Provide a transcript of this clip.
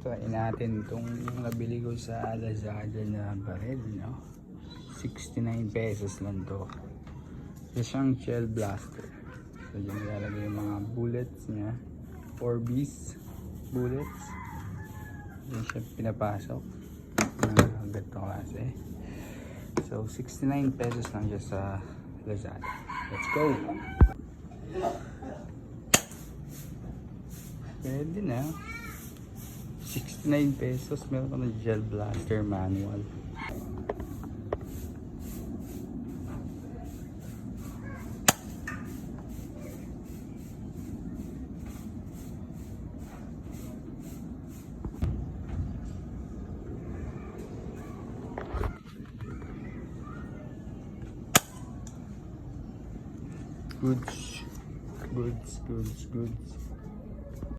Try natin itong nabili ko sa Lazada na baril, no? 69 pesos lang to. Ito siyang shell blaster. So dyan nilalagay yung mga bullets niya. Orbeez bullets. Dyan siya pinapasok. Ganito kasi. So 69 pesos lang siya sa Lazada. Let's go! Pwede na. 69 pesos. Meron ka ng gel blaster manual. Goods.